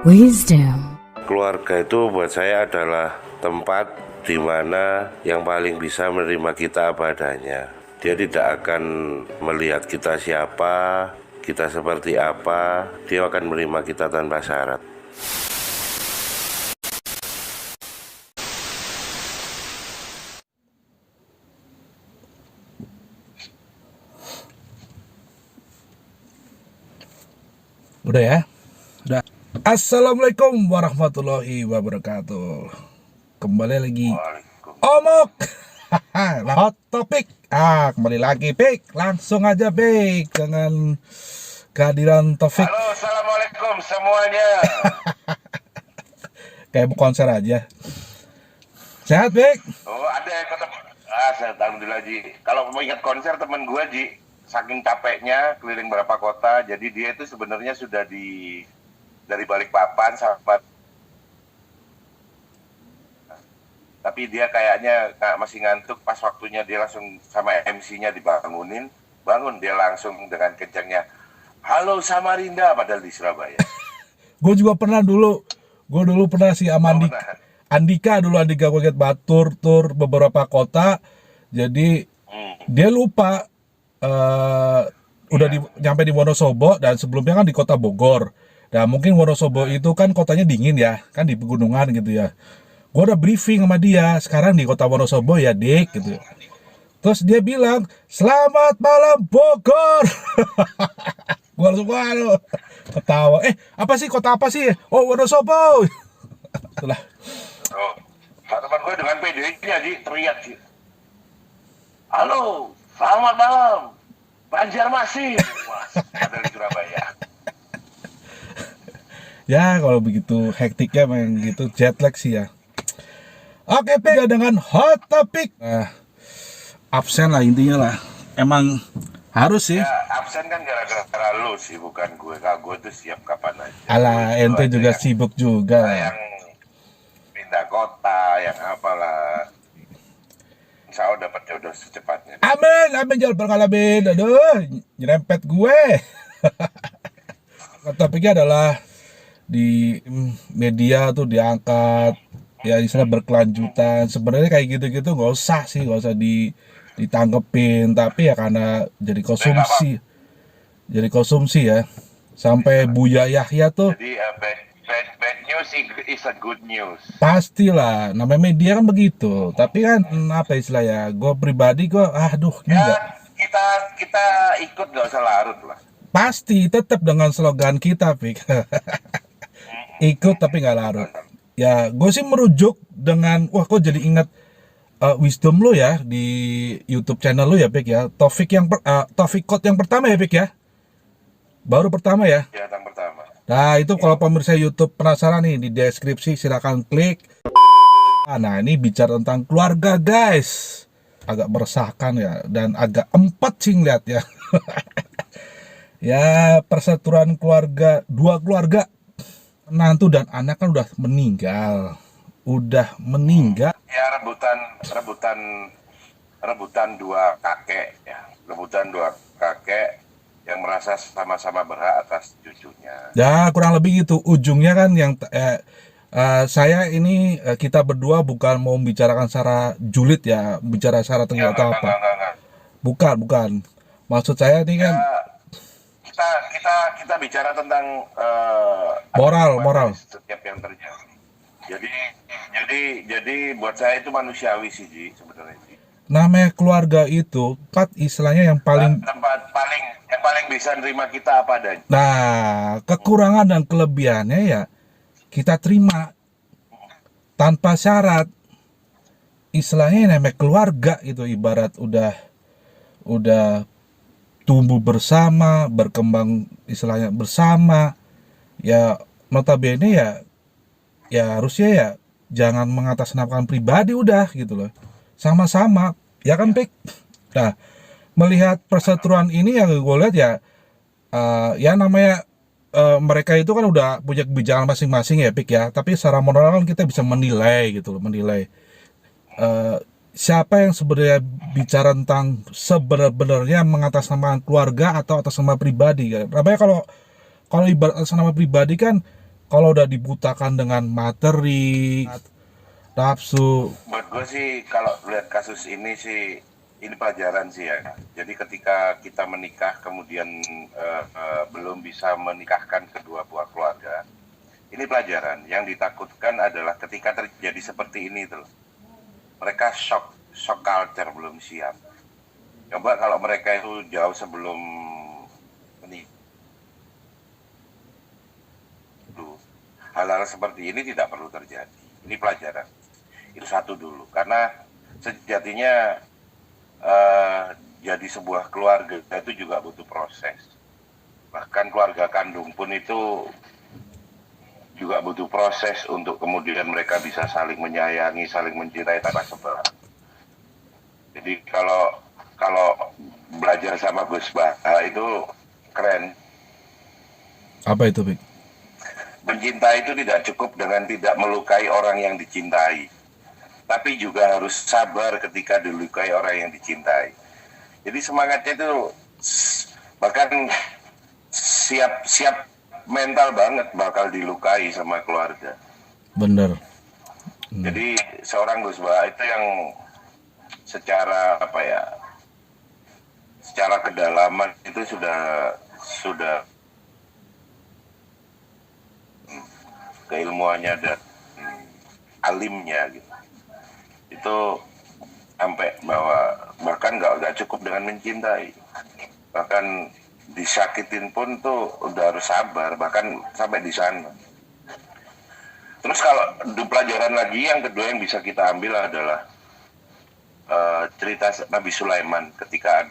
Wisdom. Keluarga itu buat saya adalah tempat di mana yang paling bisa menerima kita apa adanya. Dia tidak akan melihat kita siapa, kita seperti apa, dia akan menerima kita tanpa syarat. Udah ya? Udah. Assalamualaikum warahmatullahi wabarakatuh. Kembali lagi Omok hot topic. Kembali lagi Pik. Langsung aja Pik dengan kehadiran Taufik. Halo, assalamualaikum semuanya. Kayak mau konser aja. Sehat Pik? Oh, ada yang ketemu. Saya alhamdulillah Ji. Kalau mau ingat konser temen gue Ji, saking capeknya keliling berapa kota, jadi dia itu sebenarnya sudah dari Balikpapan sampai, tapi dia kayaknya masih ngantuk. Pas waktunya dia langsung sama MC-nya dibangunin, bangun dia langsung dengan kencangnya, halo Samarinda, padahal di Surabaya. Gue juga pernah dulu. Gue dulu pernah si Andika dulu, Andika gue liat batur tur beberapa kota. Jadi dia lupa nyampe di Wonosobo, dan sebelumnya kan di kota Bogor. Nah mungkin Wonosobo itu kan kotanya dingin ya, kan di pegunungan gitu ya. Gue udah briefing sama dia, sekarang di kota Wonosobo ya dik gitu. Terus dia bilang, selamat malam Bogor. Gue langsung ketawa. Apa sih, kota apa sih? Oh, Wonosobo. Itulah. Oh, teman gue dengan PD-nya Ji, teriak Ji, halo, selamat malam Banjarmasin. Wah, ada di Surabaya. Ya kalau begitu hektiknya memang gitu, jet lag sih ya. Oke Pik, dengan hot topic. Absen lah intinya lah. Emang harus sih. Ya, absen kan gara-gara lu sih, bukan gue. Kalau gue tuh siap kapan aja. Alah, ente juga sibuk juga. Yang pindah kota, yang apalah. Insya Allah dapat jodoh secepatnya. Amin, amin, jangan berkalamin. Aduh, nyerempet gue. Topiknya adalah di media tuh diangkat, ya istilah berkelanjutan. Sebenarnya kayak gitu-gitu nggak usah ditanggepin, tapi ya karena jadi konsumsi ya. Sampai Buya Yahya tuh. Jadi bad news is a good news. Pastilah, namanya media kan begitu. Tapi kan apa istilahnya? Gue pribadi Ya, kita ikut, nggak usah larut lah. Pasti tetap dengan slogan kita, Pik. Ikut tapi nggak larut. Ya, gue sih merujuk dengan, kok jadi ingat wisdom lo ya di YouTube channel lo ya, Pik ya. Taufik Code yang pertama ya, Pik ya. Baru pertama ya. Ya, yang pertama. Nah, itu kalau pemirsa YouTube penasaran nih, di deskripsi silakan klik. Nah, ini bicara tentang keluarga, guys. Agak meresahkan ya, dan agak empat sih ngeliat ya. Ya, perseteruan keluarga, dua keluarga, menantu dan anak kan udah meninggal. Ya, rebutan dua kakek ya. Rebutan dua kakek yang merasa sama-sama berhak atas cucunya. Ya, kurang lebih gitu. Ujungnya kan yang saya ini kita berdua bukan mau membicarakan secara julid ya, bicara secara tinggi atau apa. Enggak. Bukan. Maksud saya ini kan kita bicara tentang moral. Setiap yang terjadi. Jadi buat saya itu manusiawi sih Ji, sebenarnya Ji. Namanya keluarga itu istilahnya yang paling bisa nerima kita apa adanya. Nah, kekurangan dan kelebihannya ya kita terima tanpa syarat. Istilahnya namanya keluarga itu ibarat udah tumbuh bersama, berkembang istilahnya bersama. Ya notabene ya harusnya ya jangan mengatasnamakan pribadi, udah gitu loh. Sama-sama, ya kan Pik? Nah, melihat perseteruan ini yang gue lihat ya namanya mereka itu kan udah punya kebijakan masing-masing ya Pik ya. Tapi secara moral kan kita bisa menilai gitu loh, siapa yang sebenarnya bicara tentang sebenarnya mengatasnamakan keluarga atau atas nama pribadi kan. Namanya kalau ibarat atas nama pribadi kan, Kalau udah dibutakan dengan materi, nafsu, Buat gue sih kalau lihat kasus ini sih ini pelajaran sih ya. Jadi ketika kita menikah kemudian belum bisa menikahkan kedua buah keluarga, ini pelajaran. Yang ditakutkan adalah ketika terjadi seperti ini tuh, mereka shock culture belum siap. Coba kalau mereka itu jauh sebelum menikah, hal-hal seperti ini tidak perlu terjadi. Ini pelajaran. Itu satu dulu. Karena sejatinya jadi sebuah keluarga itu juga butuh proses. Bahkan keluarga kandung pun itu juga butuh proses untuk kemudian mereka bisa saling menyayangi, saling mencintai tanpa sebelah. Jadi kalau belajar sama Gus Baha itu keren. apa itu, Bik? Mencintai itu tidak cukup dengan tidak melukai orang yang dicintai, tapi juga harus sabar ketika dilukai orang yang dicintai. Jadi semangatnya itu bahkan siap mental banget bakal dilukai sama keluarga. Bener. Jadi seorang Gus Baha itu yang secara apa ya, secara kedalaman itu sudah keilmuannya dan alimnya gitu. Itu sampai bahwa bahkan nggak cukup dengan mencintai, bahkan disakitin pun tuh udah harus sabar, bahkan sampai di sana. Terus kalau pelajaran lagi yang kedua yang bisa kita ambil adalah cerita Nabi Sulaiman ketika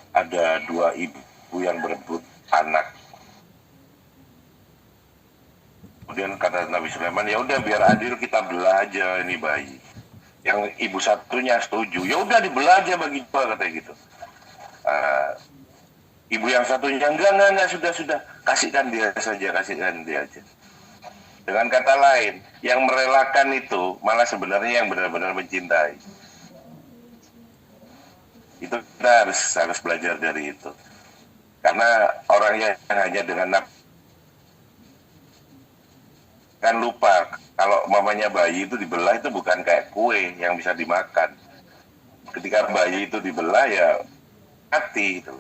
ada dua ibu yang berebut anak. Kemudian kata Nabi Sulaiman, ya udah biar adil kita belah aja ini bayi. Yang ibu satunya setuju, ya udah dibelah aja bagi dua katanya gitu. Ibu yang satunya enggak sudah kasihkan dia aja. Dengan kata lain, yang merelakan itu malah sebenarnya yang benar-benar mencintai. Itu kita harus belajar dari itu. Karena orang yang hanya dengan kan lupa kalau mamanya bayi itu dibelah itu bukan kayak kue yang bisa dimakan. Ketika bayi itu dibelah ya mati gitu.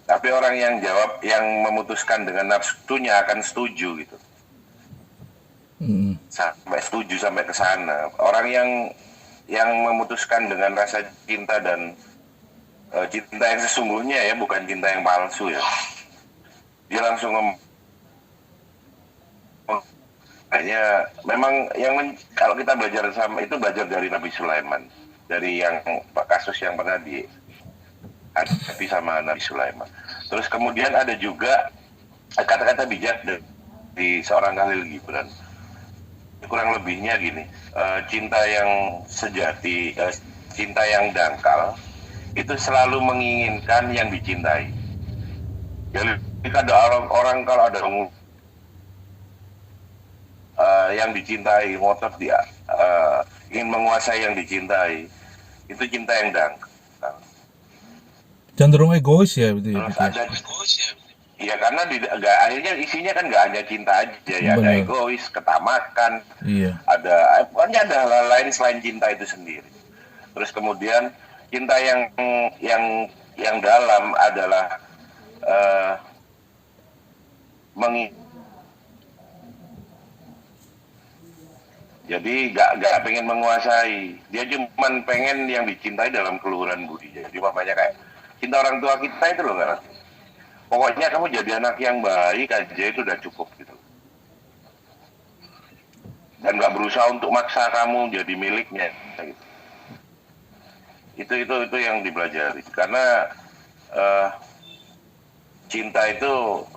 Tapi orang yang jawab, yang memutuskan dengan nafsunya akan setuju gitu. Sampai setuju sampai ke sana. Orang yang memutuskan dengan rasa cinta dan cinta yang sesungguhnya ya, bukan cinta yang palsu ya. Dia langsung hanya memang kalau kita belajar sama itu belajar dari Nabi Sulaiman, dari yang kasus yang pernah dihadapi sama Nabi Sulaiman. Terus kemudian ada juga kata-kata bijak dari seorang Khalil Gibran. Kurang lebihnya gini, cinta yang sejati, cinta yang dangkal itu selalu menginginkan yang dicintai. Jadi ada orang kalau ada yang dicintai, ngotot dia ingin menguasai yang dicintai, itu cinta yang dangkal. Cenderung egois ya, gitu ya, Terus Bik, ya? ada, ya karena akhirnya isinya kan nggak hanya cinta aja ya, ada Bener. egois, ketamakan, Iya. pokoknya ada hal lain selain cinta itu sendiri. Terus kemudian cinta yang dalam adalah jadi gak pengen menguasai, dia cuma pengen yang dicintai dalam keluhuran budi. Jadi makanya kayak cinta orang tua kita itu loh, kan? Pokoknya kamu jadi anak yang baik aja itu udah cukup gitu. Dan gak berusaha untuk maksa kamu jadi miliknya gitu. Itu yang dipelajari. Karena cinta itu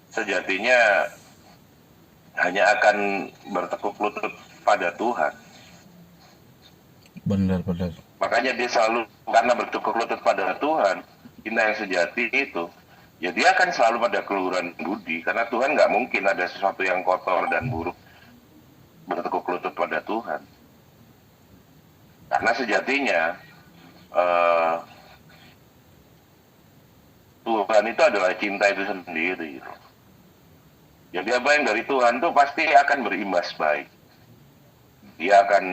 sejatinya hanya akan bertekuk lutut pada Tuhan. Bener. Makanya dia selalu, karena bertekuk lutut pada Tuhan, cinta yang sejati itu, ya dia akan selalu pada keluhuran budi. Karena Tuhan nggak mungkin ada sesuatu yang kotor dan buruk bertekuk lutut pada Tuhan. Karena sejatinya Tuhan itu adalah cinta itu sendiri. Jadi apa yang dari Tuhan tuh pasti akan berimbas baik. Dia akan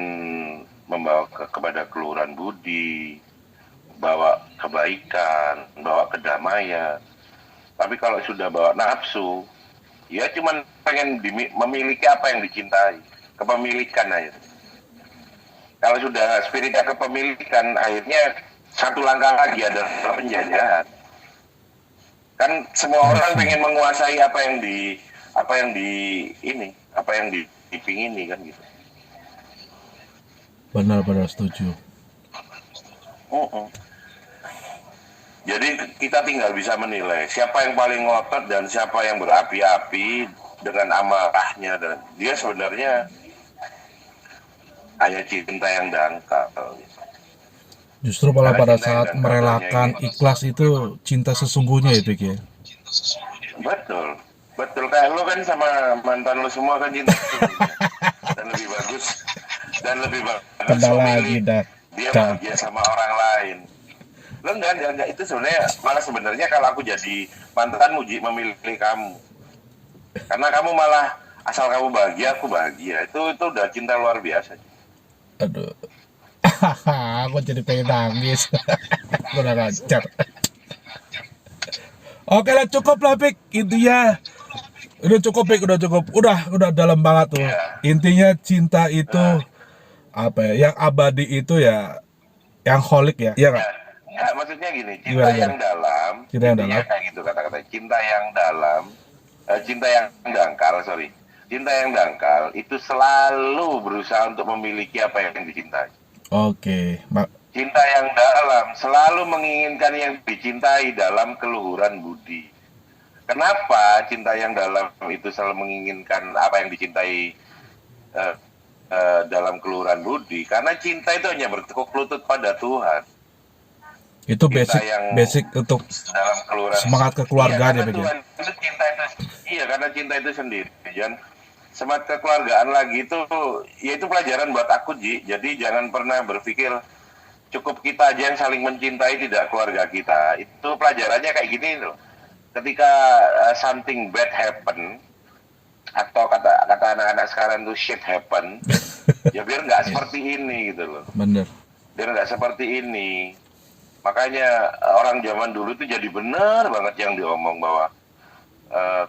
membawa kepada keluhuran budi, bawa kebaikan, bawa kedamaian. Tapi kalau sudah bawa nafsu, ya cuman pengen memiliki apa yang dicintai, kepemilikan aja. Kalau sudah spiritnya kepemilikan, akhirnya satu langkah lagi adalah penjajahan. Kan semua orang pengen menguasai apa yang dipingini kan gitu. Benar-benar setuju. Jadi kita tinggal bisa menilai siapa yang paling ngotot dan siapa yang berapi-api dengan amarahnya, dan dia sebenarnya hanya cinta yang dangkal. Justru malah Karena pada cinta yang saat dangkal merelakan ini, ikhlas itu cinta sesungguhnya itu ya. betul, betul, kayak lo kan sama mantan lo semua kan cinta sesungguhnya. dan lebih bagus Kena lagi memilih dah. dia bahagia sama orang lain. Lo enggak, itu sebenarnya kalau aku jadi mantan muji memilih kamu, karena kamu malah asal kamu bahagia aku bahagia, itu udah cinta luar biasa. Aduh. Aku jadi pengen nangis. Udah lancar. Oke lah, cukup lah Pik. Intinya udah cukup Pik, udah cukup. Udah dalam banget tuh. Intinya cinta itu apa ya? Yang abadi itu ya yang holik ya. Iya nggak? Ya, maksudnya gini, cinta Gimana, yang gimana? dalam, Cinta yang intinya dalam. kayak gitu kata-kata, cinta yang dalam, cinta yang dangkal, sorry. Cinta yang dangkal itu selalu berusaha untuk memiliki apa yang dicintai. Oke. Cinta yang dalam selalu menginginkan yang dicintai dalam keluhuran budi. Kenapa cinta yang dalam itu selalu menginginkan apa yang dicintai dalam keluhuran budi? Karena cinta itu hanya bertekuk lutut pada Tuhan. Itu Cinta basic untuk dalam keluhuran semangat kekeluargaan ya Pik ya. Tuhan itu cinta itu, iya, karena cinta itu sendiri. Dan semangat kekeluargaan lagi itu, ya itu pelajaran buat aku, Ji. Jadi jangan pernah berpikir cukup kita aja yang saling mencintai, tidak keluarga kita. Itu pelajarannya kayak gini loh. Ketika something bad happen, atau kata anak-anak sekarang tuh shit happen, ya biar nggak seperti ini gitu loh. Bener. Biar nggak seperti ini. Makanya orang zaman dulu itu jadi benar banget yang diomong bahwa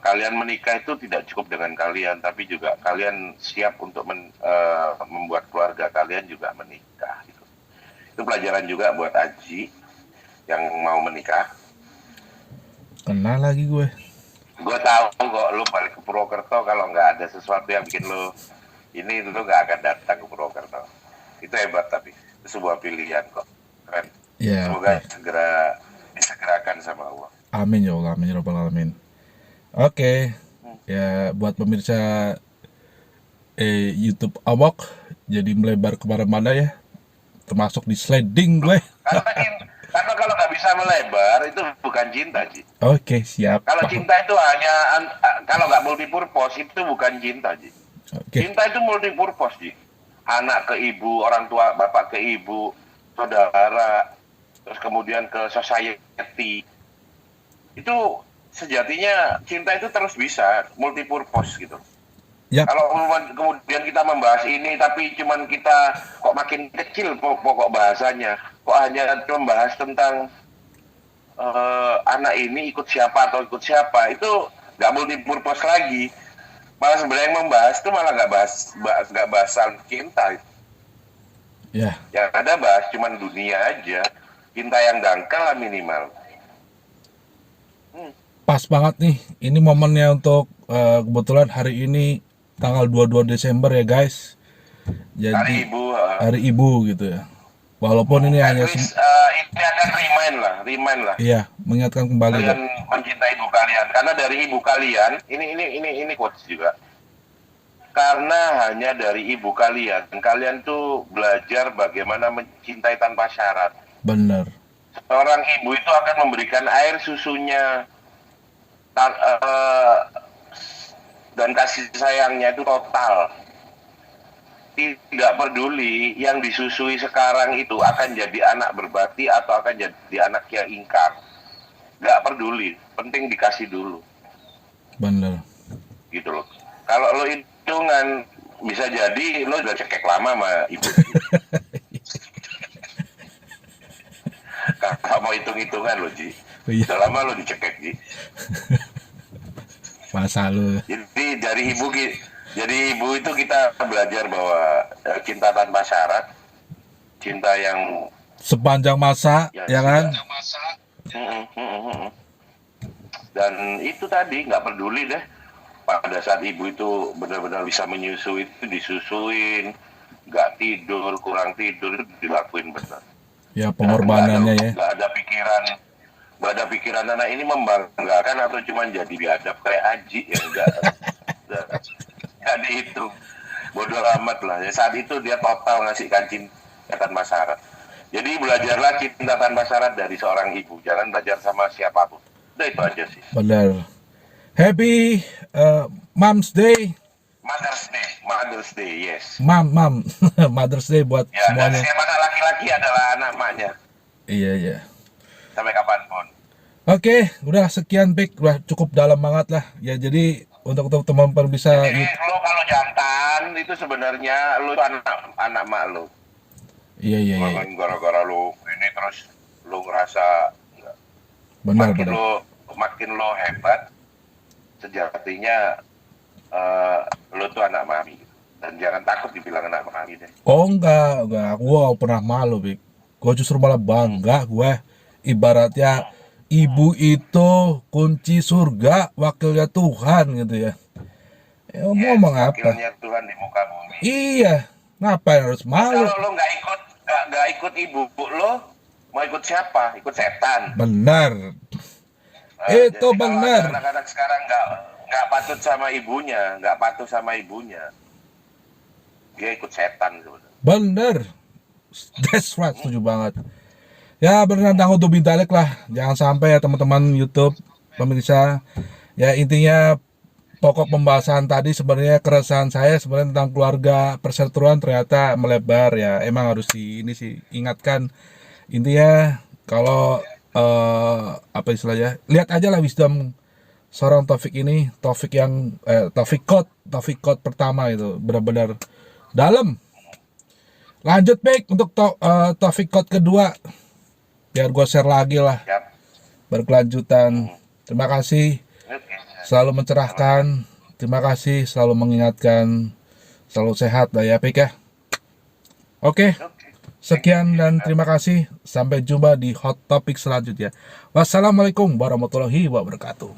kalian menikah itu tidak cukup dengan kalian, tapi juga kalian siap untuk membuat keluarga kalian juga menikah. Gitu. Itu pelajaran juga buat Aji yang mau menikah. Kena lagi gue. Gue tahu kok lu balik ke Purwokerto kalau nggak ada sesuatu yang bikin lu ini, lu nggak akan datang ke Purwokerto. Itu hebat, tapi itu sebuah pilihan kok. Keren. Ya. Semoga segera disegerakan sama Allah. Amin ya Allah, amin ya rabbal alamin. Oke. Ya buat pemirsa YouTube Awok jadi melebar kemana-mana ya, termasuk di sliding gue. Karena kalau nggak bisa melebar itu bukan cinta, Ji. Oke, siap. Kalau cinta itu hanya kalau nggak multipurpose itu bukan cinta, Ji. Oke. Cinta itu multipurpose, Ji. Anak ke ibu, orang tua bapak ke ibu, saudara, terus kemudian ke society. Itu sejatinya cinta itu terus bisa multipurpose gitu. Yap. Kalau kemudian kita membahas ini tapi cuman kita kok makin kecil pokok bahasanya, kok hanya membahas tentang anak ini ikut siapa atau ikut siapa, itu nggak multipurpose lagi. Malah sebenarnya yang membahas itu malah nggak bahas cinta. Ya. Yang ada bahas cuman dunia aja, cinta yang dangkal lah minimal. Pas banget nih, ini momennya untuk kebetulan hari ini tanggal 22 Desember ya guys. Jadi hari ibu gitu ya. Walaupun ini hanya ini akan remind lah. Iya, mengingatkan kembali kalian mencintai ibu kalian, karena dari ibu kalian ini quotes juga. Karena hanya dari ibu kalian tuh belajar bagaimana mencintai tanpa syarat. Bener. Seorang ibu itu akan memberikan air susunya dan kasih sayangnya itu total. Tidak peduli yang disusui sekarang itu akan jadi anak berbakti atau akan jadi anak yang ingkar. Nggak peduli, penting dikasih dulu. Bener. gitu loh. Kalau lo hitungan bisa jadi lo udah cekek lama sama ibu. Kalau mau hitung-hitungan lo Ji, Iya, udah lama lo dicekek Ji. masa lu. Jadi ibu itu kita belajar bahwa cinta tanpa syarat, cinta yang Sepanjang masa, ya kan? Mm, mm, mm, mm. Dan itu tadi nggak peduli deh pada saat ibu itu benar-benar bisa menyusui, itu disusuin, nggak tidur, kurang tidur, itu dilakuin benar. Ya, Dan pengorbanannya ya. nggak ada pikiran anak ini membanggakan atau cuma jadi biadab kayak Haji ya enggak. Jadi itu bodoh amat lah. Ya, saat itu dia total ngasihkan cinta tanpa syarat. Jadi belajarlah cinta tanpa syarat dari seorang ibu. Jangan belajar sama siapapun. Udah itu aja sih. Benar. Happy Mom's Day. Mother's Day, yes. Mam. Mother's Day buat Ya, dan semuanya. setiap anak laki-laki adalah anak maknya. Iya, iya. Sampai kapanpun. Oke, udah sekian Pik, udah cukup dalam banget lah. Ya jadi untuk teman-teman bisa Jadi lo kalau jantan itu sebenarnya lo itu anak mak lo. iya. Gara-gara lo ini terus lo ngerasa Benar. makin lo hebat, sejatinya lo tuh anak mami. Dan jangan takut dibilang anak mami deh. Oh enggak, gua gak pernah malu Pik. Gua justru malah bangga gue. Ibaratnya ibu itu kunci surga, wakilnya Tuhan gitu ya. Mau ngomong apa? Wakilnya Tuhan di muka bumi. Iya, ngapain harus malu? Kalau lo nggak ikut ibu lo, mau ikut siapa? Ikut setan. Benar. Jadi Itu kalau benar. ada anak-anak sekarang nggak patuh sama ibunya, dia ikut setan sebenarnya. Bener. That's right, setuju banget. Ya bernandang untuk bintalik lah. Jangan sampai ya teman-teman YouTube pemirsa. Ya intinya pokok pembahasan tadi sebenarnya keresahan saya sebenarnya tentang keluarga perseteruan ternyata melebar ya. Emang harus ini sih ingatkan. Intinya kalau apa istilahnya? Lihat aja lah wisdom seorang Taufik ini, Taufik Code pertama itu benar-benar dalam. Lanjut Pik untuk Taufik Code kedua. Biar gue share lagi lah Siap. berkelanjutan. Terima kasih Oke. selalu mencerahkan. Terima kasih selalu mengingatkan. Selalu sehat lah ya Pik ya. Oke, sekian dan terima kasih. Sampai jumpa di hot topic selanjutnya. Wassalamualaikum warahmatullahi wabarakatuh.